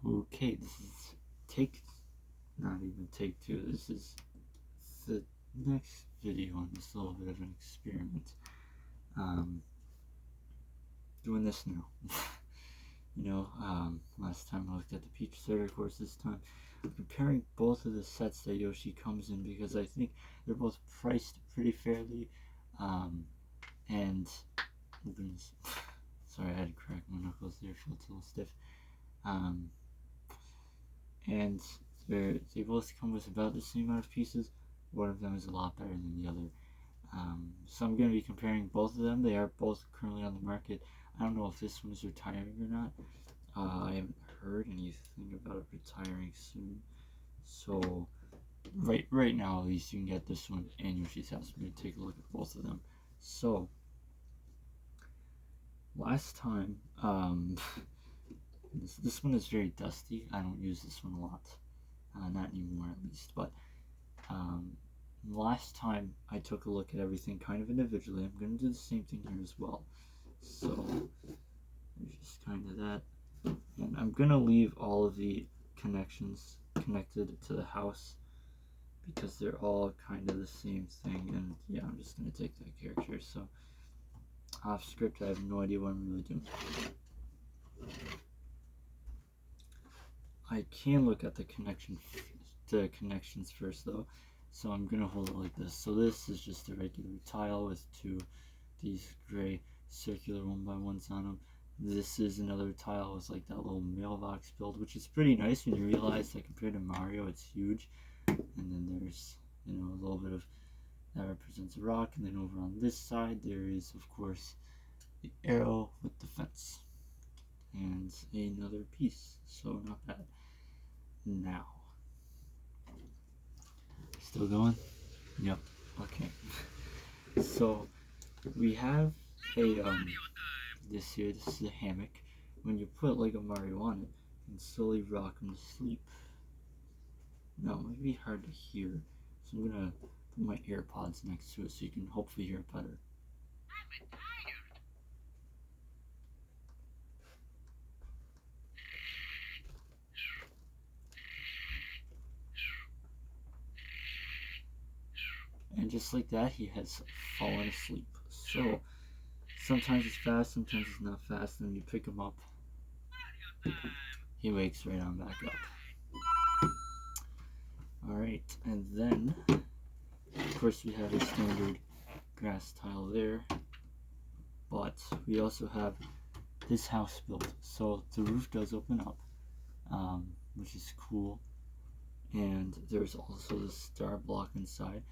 Okay, this is not even take two. This is the next video on this little bit of an experiment. Doing this now. Last time I looked at the Peach Starter course. This time I'm comparing both of the sets that Yoshi comes in because I think they're both priced pretty fairly. And oh goodness, sorry, I had to crack my knuckles there. Felt a little stiff. And they both come with about the same amount of pieces. One of them is a lot better than the other. So I'm going to be comparing both of them. They are both currently on the market. I don't know if this one is retiring or not. I haven't heard anything about it retiring soon. So right now at least you can get this one and Yoshi's House. I'm going to take a look at both of them. So last time, this one is very dusty. I don't use this one a lot. Not anymore at least. But last time I took a look at everything kind of individually. I'm going to do the same thing here as well. So there's just kind of that. And I'm going to leave all of the connections connected to the house because they're all kind of the same thing. And yeah, I'm just going to take that character. So off script, I have no idea what I'm really doing. I can look at the connections first though. So I'm going to hold it like this. So this is just a regular tile with these gray circular 1x1s on them. This is another tile with like that little mailbox build, which is pretty nice when you realize that compared to Mario it's huge. And then there's a little bit of that represents a rock, and then over on this side there is of course the arrow with the fence and another piece. So not bad. Now still going? Yep. Okay. So we have a this is a hammock. When you put Lego Mario on it, you can slowly rock him to sleep. Now it might be hard to hear, so I'm gonna put my AirPods next to it so you can hopefully hear it better. And just like that, he has fallen asleep. So sometimes it's fast, sometimes it's not fast, and you pick him up, he wakes right on back up. Alright, and then of course we have a standard grass tile there, but we also have this house built, so the roof does open up, which is cool, and there's also the star block inside.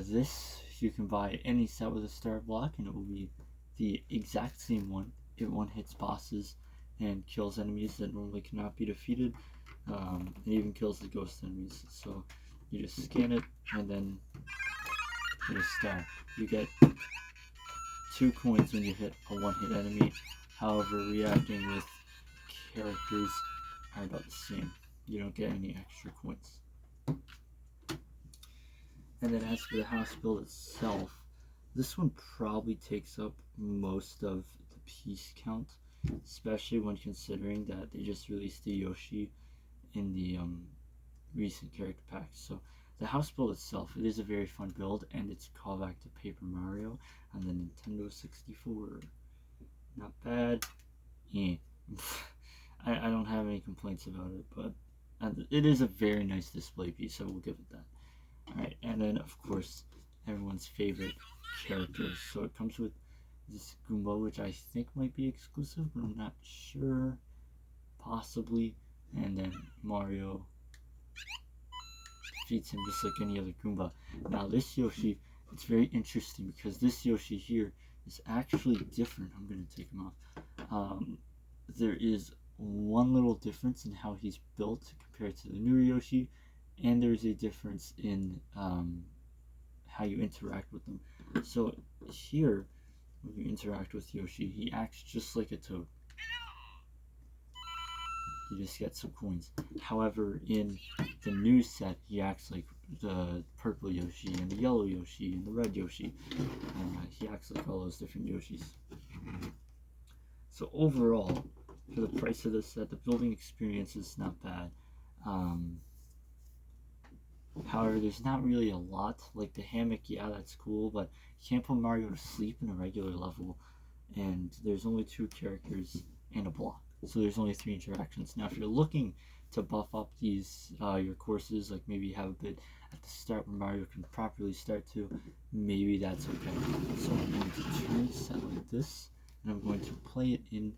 This you can buy any set with a star block and it will be the exact same one. It one-hits bosses and kills enemies that normally cannot be defeated. It even kills the ghost enemies. So you just scan it and then hit a star. You get 2 coins when you hit a one-hit enemy. However, reacting with characters are about the same. You don't get any extra coins. And then as for the house build itself, this one probably takes up most of the piece count, especially when considering that they just released the Yoshi in the recent character packs. So the house build itself, it is a very fun build, and it's a callback to Paper Mario on the Nintendo 64. Not bad. Yeah. I don't have any complaints about it, but it is a very nice display piece, so we'll give it that. Alright, and then of course everyone's favorite characters. So it comes with this Goomba, which I think might be exclusive, but I'm not sure. Possibly. And then Mario defeats him just like any other Goomba. Now this Yoshi, it's very interesting because this Yoshi here is actually different. I'm going to take him off. There is one little difference in how he's built compared to the newer Yoshi, and there's a difference in how you interact with them. So here, when you interact with Yoshi, he acts just like a toad. You just get some coins. However, in the new set, he acts like the purple Yoshi and the yellow Yoshi and the red Yoshi. He acts like all those different Yoshis. So overall, for the price of this set. The building experience is not bad. However, there's not really a lot. Like the hammock, yeah, that's cool, but you can't put Mario to sleep in a regular level. And there's only 2 characters and a block. So there's only 3 interactions. Now, if you're looking to buff up these your courses, like maybe have a bit at the start where Mario can properly start to, maybe that's okay. So I'm going to turn the set like this, and I'm going to play it in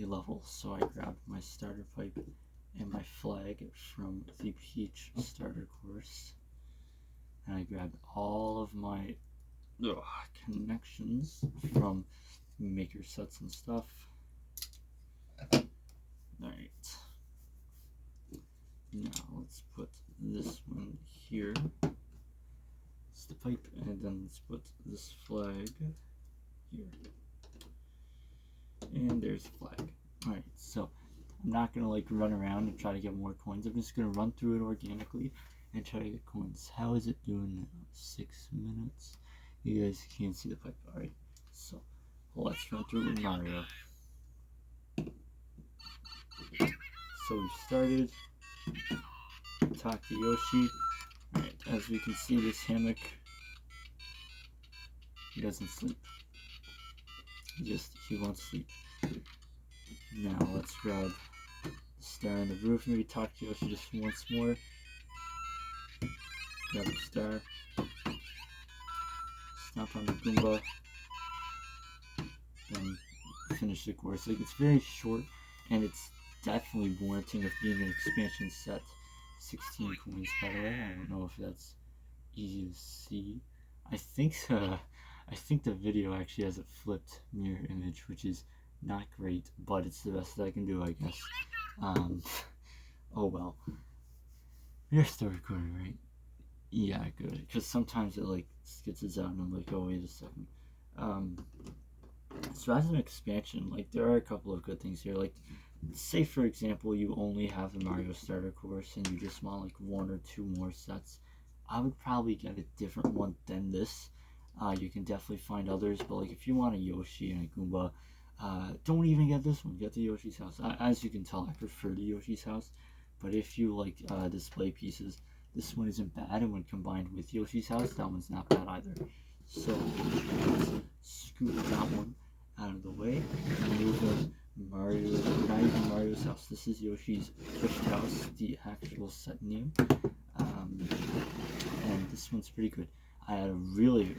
a level. So I grabbed my starter pipe and my flag from the Peach starter course, and I grabbed all of my connections from maker sets and stuff. Alright, now let's put this one here. It's the pipe, and then let's put this flag here. And there's the flag. Alright, so I'm not gonna like run around and try to get more coins. I'm just gonna run through it organically and try to get coins. How is it doing now? 6 minutes. You guys can't see the pipe. Alright, so let's run through it with Mario. So we started. Talk to Yoshi. Alright, as we can see, this hammock, he doesn't sleep. He won't sleep. Now let's grab the star on the roof. Maybe talk to Yoshi just once more. Grab the star. Stomp on the Goomba. Then finish the course. Like, it's very short, and it's definitely warranting of being an expansion set. 16 coins, by the way. I don't know if that's easy to see. I think the video actually has a flipped mirror image, which is not great, but it's the best that I can do, I guess. Oh well. You're still recording, right? Yeah, good. Because sometimes it like skitzes out and I'm like, oh wait a second. So as an expansion, like there are a couple of good things here. Like, say for example you only have the Mario starter course and you just want like 1 or 2 more sets, I would probably get a different one than this. You can definitely find others, but like if you want a Yoshi and a Goomba, don't even get this one. Get the Yoshi's House. As you can tell, I prefer the Yoshi's House, but if you like display pieces, this one isn't bad, and when combined with Yoshi's House, that one's not bad either. So let's scoop that one out of the way and move on. Mario, not even Mario's house. This is Yoshi's Gift House, the actual set name. And this one's pretty good. I had a really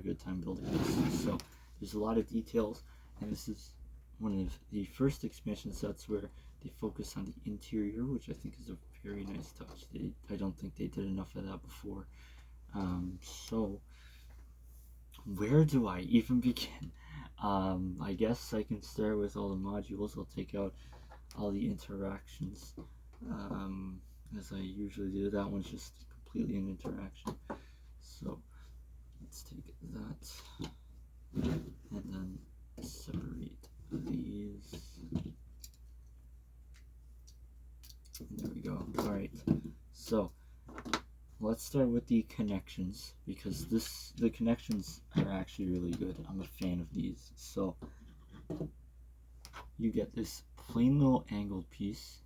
good time building this. So there's a lot of details, and this is one of the first expansion sets where they focus on the interior, which I think is a very nice touch. I don't think they did enough of that before. So where do I even begin? I guess I can start with all the modules. I'll take out all the interactions, as I usually do. That one's just completely an interaction. So let's take that and then separate these. There we go. Alright, so let's start with the connections, because the connections are actually really good. I'm a fan of these. So you get this plain little angled piece.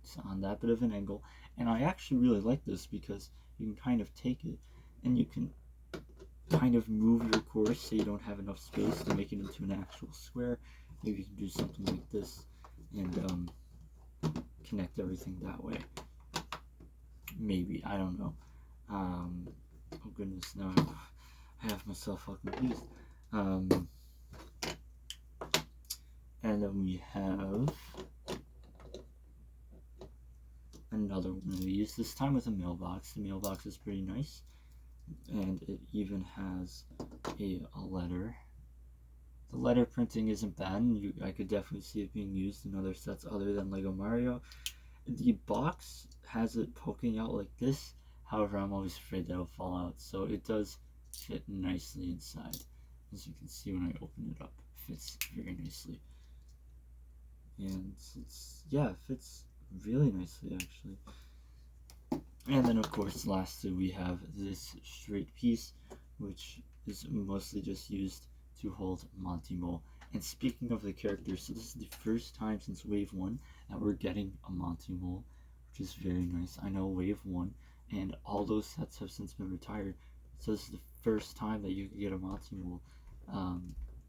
It's on that bit of an angle, and I actually really like this because you can kind of take it and you can kind of move your course so you don't have enough space to make it into an actual square. Maybe you can do something like this and connect everything that way. Maybe, I don't know. Oh goodness, now I have myself all confused. And then we have another one of these, this time with a mailbox. The mailbox is pretty nice, and it even has a letter. The letter printing isn't bad, and I could definitely see it being used in other sets other than Lego Mario. The box has it poking out like this. However, I'm always afraid that it'll fall out, so it does fit nicely inside. As you can see when I open it up, it fits very nicely. And it fits really nicely actually. And then of course lastly we have this straight piece, which is mostly just used to hold Monty Mole. And speaking of the characters, so this is the first time since Wave 1 that we're getting a Monty Mole, which is very nice. I know Wave 1 and all those sets have since been retired, so this is the first time that you can get a Monty Mole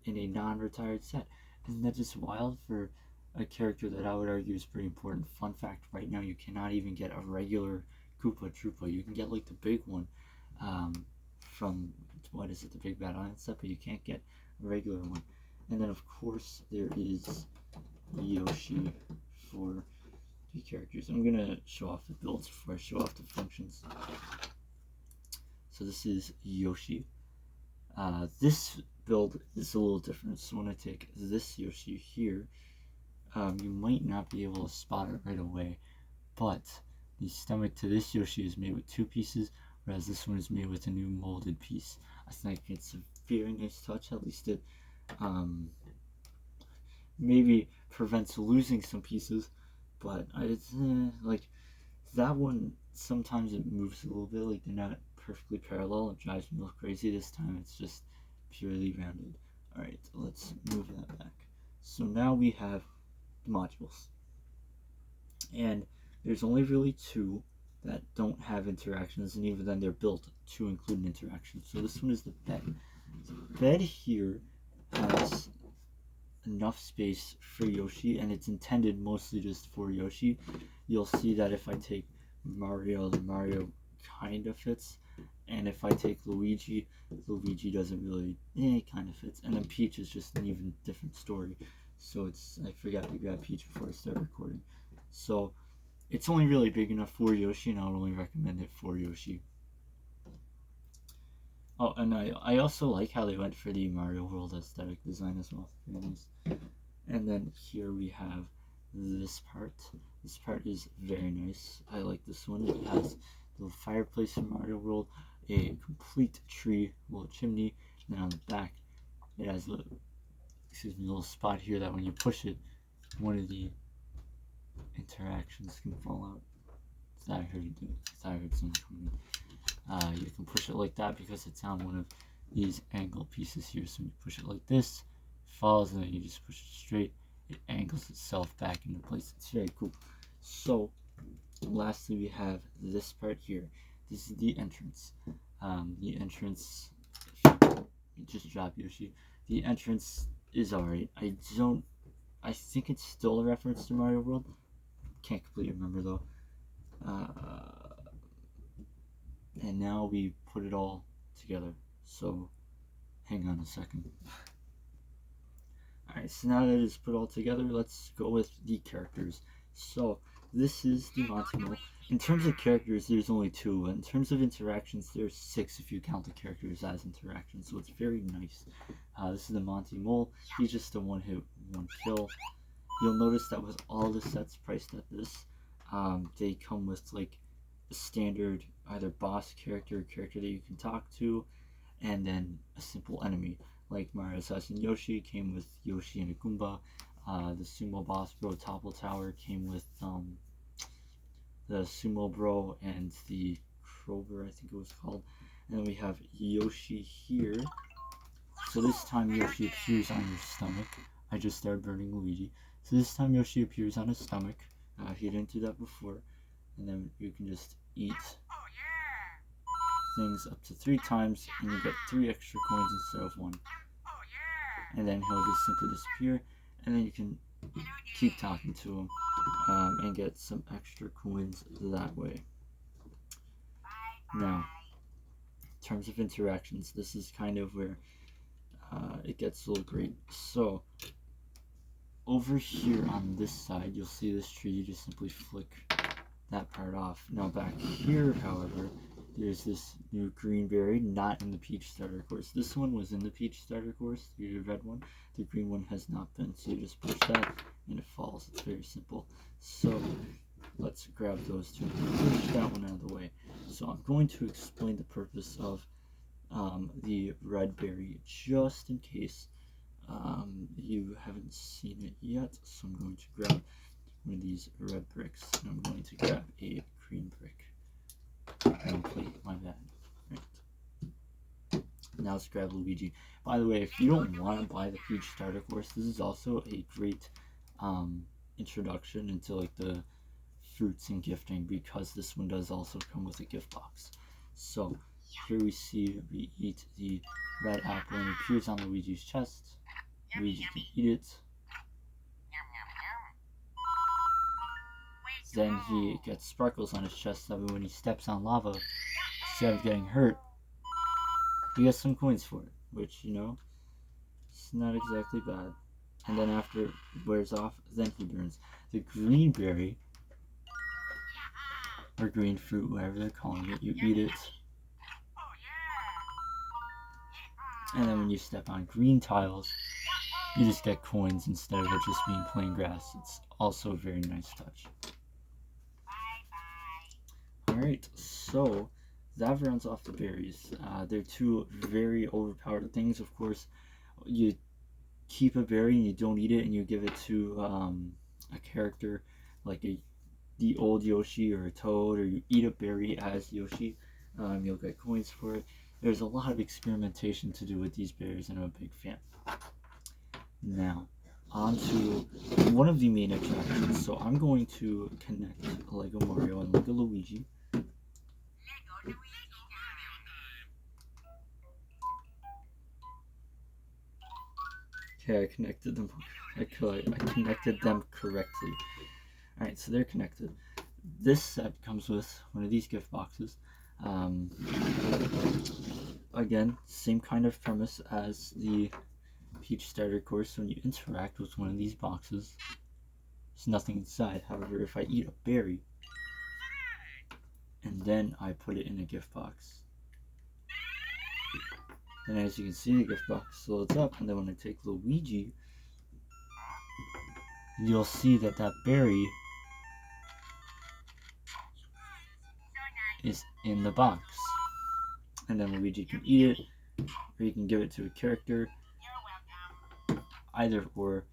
in a non-retired set. And that is wild for a character that I would argue is pretty important. Fun fact, right now you cannot even get a regular Koopa Troopa. You can get like the big one from, what is it, the Big Bad Island set, but you can't get a regular one. And then of course there is Yoshi for the characters. I'm gonna show off the builds before I show off the functions. So this is Yoshi. This build is a little different. So when I take this Yoshi here, you might not be able to spot it right away, but the stomach to this Yoshi is made with 2 pieces, whereas this one is made with a new molded piece. I think it's a very nice touch. At least it maybe prevents losing some pieces, but it's like that one, sometimes it moves a little bit, like they're not perfectly parallel. It drives me a little crazy. This time it's just purely rounded. Alright, let's move that back. So now we have the modules, and there's only really 2 that don't have interactions, and even then they're built to include an interaction. So this one is the bed. The bed here has enough space for Yoshi, and it's intended mostly just for Yoshi. You'll see that if I take Mario, the Mario kind of fits, and if I take Luigi, Luigi doesn't really, kind of fits, and then Peach is just an even different story. So I forgot to grab Peach before I start recording. So it's only really big enough for Yoshi, and I would only recommend it for Yoshi. Oh, and I also like how they went for the Mario World aesthetic design as well. Very nice. And then here we have this part. This part is very nice. I like this one. It has the fireplace in Mario World, a complete tree, little chimney, and then on the back it has a little spot here that when you push it, one of the interactions can fall out. So I heard it do it. So I heard someone coming. You can push it like that because it's on one of these angle pieces here. So when you push it like this, it falls, and then you just push it straight, it angles itself back into place. It's very cool. So lastly, we have this part here. This is the entrance. The entrance, you just drop Yoshi. The entrance is alright. I think it's still a reference to Mario World. Can't completely remember though. And now we put it all together. So hang on a second. Alright, so now that it's put all together, let's go with the characters. So this is the Monty Mole. In terms of characters, there's only 2. In terms of interactions, there's 6 if you count the characters as interactions. So it's very nice. This is the Monty Mole. He's just a one-hit, one-kill. You'll notice that with all the sets priced at this, they come with like a standard either boss character or character that you can talk to, and then a simple enemy. Like Mario Assassin Yoshi came with Yoshi and a Goomba. The Sumo Boss Bro Topple Tower came with the Sumo Bro and the Krober, I think it was called. And then we have Yoshi here. So this time Yoshi appears on your stomach. I just started burning Luigi. So this time Yoshi appears on his stomach. He didn't do that before. And then you can just eat things up to 3 times, and you get 3 extra coins instead of 1. And then he'll just simply disappear, and then you can keep talking to him and get some extra coins that way. Now, in terms of interactions, this is kind of where it gets a little great. So over here on this side, you'll see this tree. You just simply flick that part off. Now back here, however, there's this new green berry, not in the Peach starter course. This one was in the Peach starter course, the red one. The green one has not been, so you just push that and it falls. It's very simple. So let's grab those 2 and push that one out of the way. So I'm going to explain the purpose of the red berry just in case you haven't seen it yet. So I'm going to grab one of these red bricks, and I'm going to grab a green brick. Green plate, my bad. Right. Now let's grab Luigi. By the way, if you don't want to buy the Peach Starter Course, this is also a great introduction into like the fruits and gifting, because this one does also come with a gift box. So here we eat the red apple and it appears on Luigi's chest. Luigi can eat it. Then he gets sparkles on his chest, that way when he steps on lava, instead of getting hurt, he gets some coins for it, which, you know, it's not exactly bad. And then after it wears off, then he burns. The green berry, or green fruit, whatever they're calling it, you eat it. And then when you step on green tiles, you just get coins instead of it just being plain grass. It's also a very nice touch. Alright, so that rounds off the berries. They're two very overpowered things. Of course, you keep a berry and you don't eat it and you give it to a character like the old Yoshi or a Toad, or you eat a berry as Yoshi, you'll get coins for it. There's a lot of experimentation to do with these berries, and I'm a big fan. Now, on to one of the main attractions. So I'm going to connect Lego Mario and Lego Luigi. Okay, I connected them. I connected them correctly. Alright, so they're connected. This set comes with one of these gift boxes. Again, same kind of premise as the Peach Starter Course. When you interact with one of these boxes, there's nothing inside. However, if I eat a berry and then I put it in a gift box, then as you can see, the gift box loads up, and then when I take Luigi, you'll see that that berry is in the box. And then Luigi can eat it, or you can give it to a character, either or,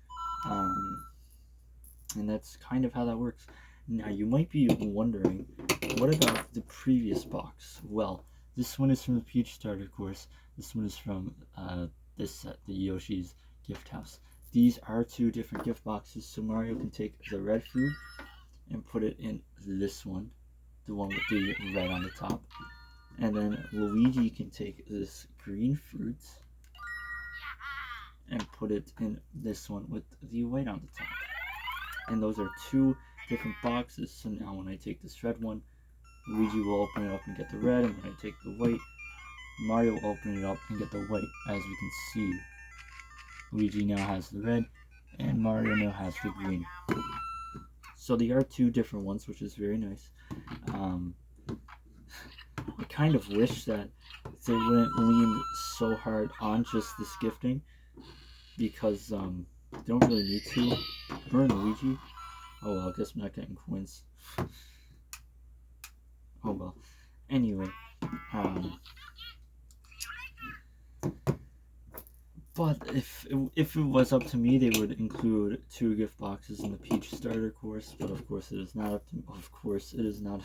and that's kind of how that works. Now you might be wondering, what about the previous box? Well, this one is from the Peach Starter Course, this one is from this set, the Yoshi's Gift House. These are two different gift boxes, so Mario can take the red fruit and put it in this one, the one with the red on the top. And then Luigi can take this green fruit and put it in this one with the white on the top. And those are two different boxes. So now when I take this red one, Luigi will open it up and get the red, and when I take the white, Mario will open it up and get the white. As we can see, Luigi now has the red, and Mario now has the green. So they are two different ones, which is very nice. I kind of wish that they wouldn't lean so hard on just this gifting, because they don't really need to. Burn Luigi. Oh well, I guess I'm not getting coins. Oh well. Anyway, but if it was up to me, they would include two gift boxes in the Peach Starter Course. But of course, it is not up to. Of course, it is not.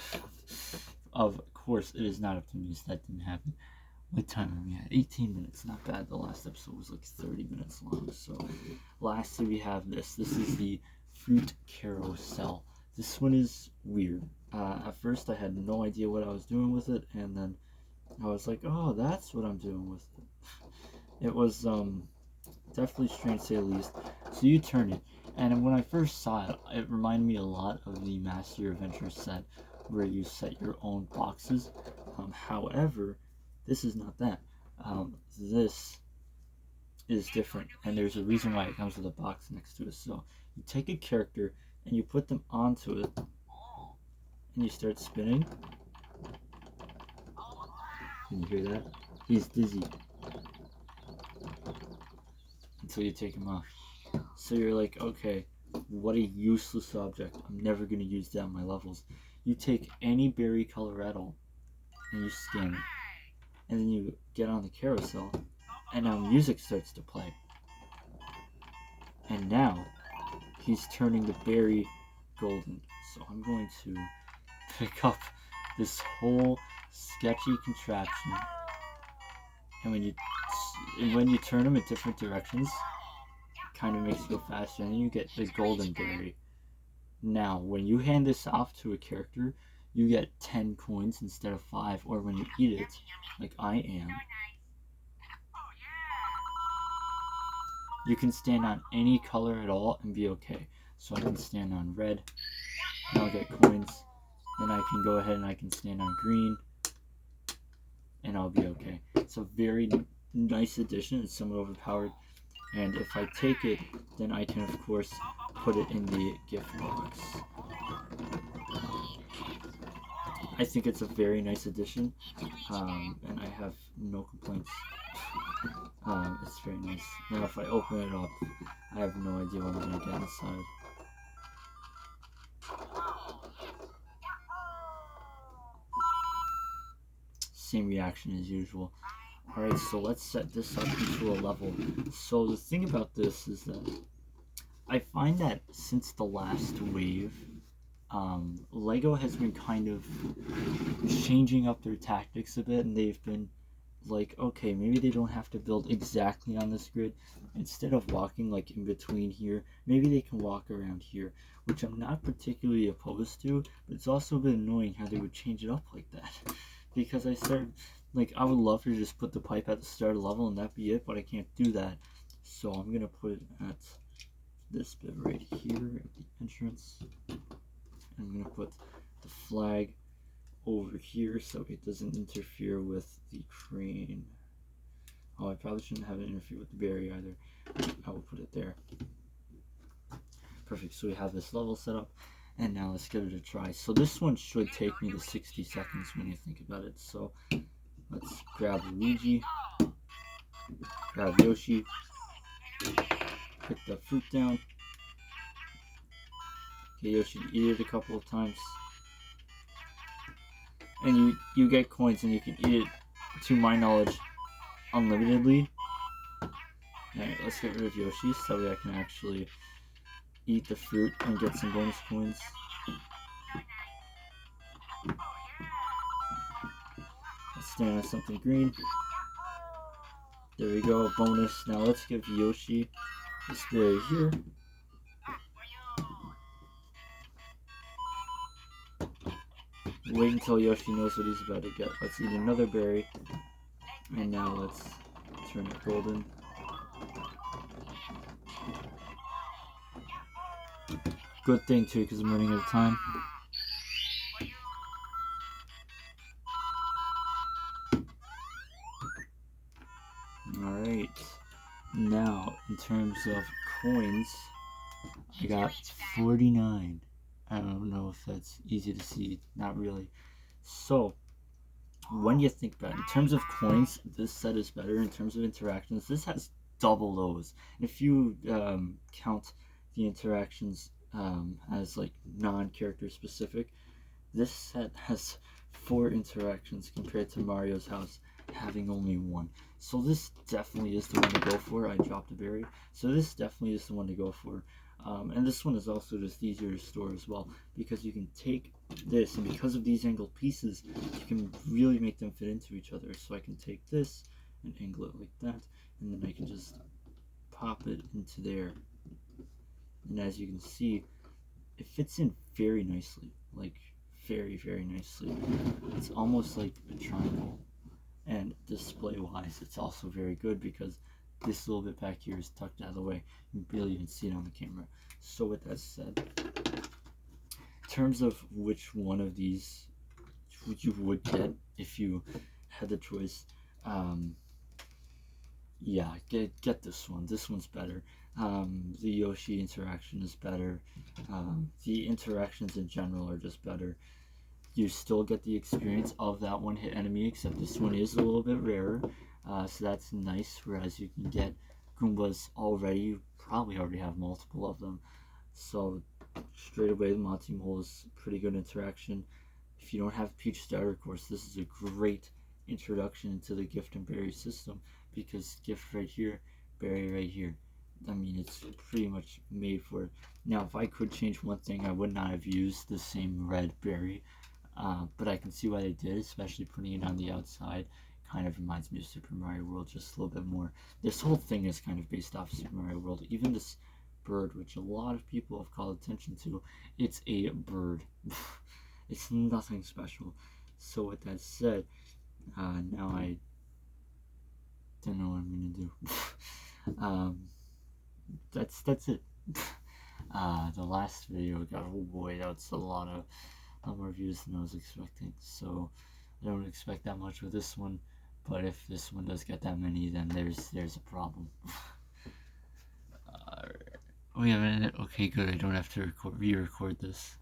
Of course, it is not up to me. So that didn't happen. What time are we at? 18 minutes. Not bad. The last episode was like 30 minutes long. So, lastly, we have this. This is the Fruit Carousel. This one is weird. At first, I had no idea what I was doing with it, and then I was like, oh, that's what I'm doing with it. It was definitely strange to say the least. So you turn it, and when I first saw it, it reminded me a lot of the Master Your Adventure set, where you set your own boxes. However, this is not that. This is different, and there's a reason why it comes with a box next to it. So you take a character and you put them onto it, and you start spinning. Can you hear that? He's dizzy until you take him off. So you're like, okay, what a useless object. I'm never going to use that in my levels. You take any berry color at all, and you scan it. And then you get on the carousel, and now music starts to play. And now, he's turning the berry golden. So I'm going to pick up this whole sketchy contraption and when you turn them in different directions, it kind of makes you go faster, and then you get the golden berry. Now, when you hand this off to a character, you get 10 coins instead of 5, or when you eat it, like I am, you can stand on any color at all and be okay. So I can stand on red, and I'll get coins. Then I can go ahead and I can stand on green, and I'll be okay. It's a very nice addition. It's somewhat overpowered, and if I take it, then I can of course put it in the gift box. I think it's a very nice addition, and I have no complaints. It's very nice. Now if I open it up, I have no idea what I'm going to get inside. Same reaction as usual. Alright, so let's set this up into a level. So the thing about this is that I find that since the last wave, LEGO has been kind of changing up their tactics a bit, and they've been like, okay, maybe they don't have to build exactly on this grid. Instead of walking like in between here, maybe they can walk around here, which I'm not particularly opposed to, but it's also a bit annoying how they would change it up like that. Because I started, like, I would love to just put the pipe at the start of the level and that be it, but I can't do that. So I'm gonna put it at this bit right here at the entrance. I'm gonna put the flag over here so it doesn't interfere with the crane. Oh, I probably shouldn't have it interfere with the berry either. I will put it there. Perfect, so we have this level set up, and now let's give it a try. So this one should take me to 60 seconds when you think about it. So let's grab Luigi, grab Yoshi, put the fruit down, get Yoshi to eat it a couple of times, and you get coins, and you can eat it, to my knowledge, unlimitedly. Alright, let's get rid of Yoshi so that way I can actually eat the fruit and get some bonus coins. Let's stand on something green. There we go, bonus. Now let's give Yoshi this berry here. Wait until Yoshi knows what he's about to get. Let's eat another berry. And now let's turn it golden. Good thing too, because I'm running out of time. Alright. Now, in terms of coins, I got 49. I don't know if that's easy to see. Not really. So, when you think about it, in terms of coins, this set is better. In terms of interactions, this has double those. And if you count the interactions as like non-character specific, this set has 4 interactions compared to Mario's house having only 1. So this definitely is the one to go for. I dropped a berry. So this definitely is the one to go for. And this one is also just easier to store as well, because you can take this, and because of these angled pieces, you can really make them fit into each other. So I can take this and angle it like that, and then I can just pop it into there. And as you can see, it fits in very nicely, like very, very nicely. It's almost like a triangle. And display wise, it's also very good because this little bit back here is tucked out of the way. You can barely even see it on the camera. So with that said, in terms of which one of these you would get if you had the choice, yeah, get this one. This one's better. The Yoshi interaction is better. The interactions in general are just better. You still get the experience of that one hit enemy, except this one is a little bit rarer, so that's nice. Whereas you can get Goombas already, you probably already have multiple of them, so straight away the Monty Mole is pretty good interaction. If you don't have Peach Starter Course, this is a great introduction into the gift and berry system, because gift right here, berry right here. I mean, it's pretty much made for it. Now, if I could change one thing, I would not have used the same red berry. But I can see why they did, especially putting it on the outside. kind of reminds me of Super Mario World just a little bit more. This whole thing is kind of based off Super Mario World. Even this bird, which a lot of people have called attention to, it's a bird. It's nothing special. So with that said, now I don't know what I'm gonna do. That's it. The last video got, oh boy, that's a lot more views than I was expecting. So I don't expect that much with this one, but if this one does get that many, then there's a problem. Wait a minute. Okay, good. I don't have to re-record this.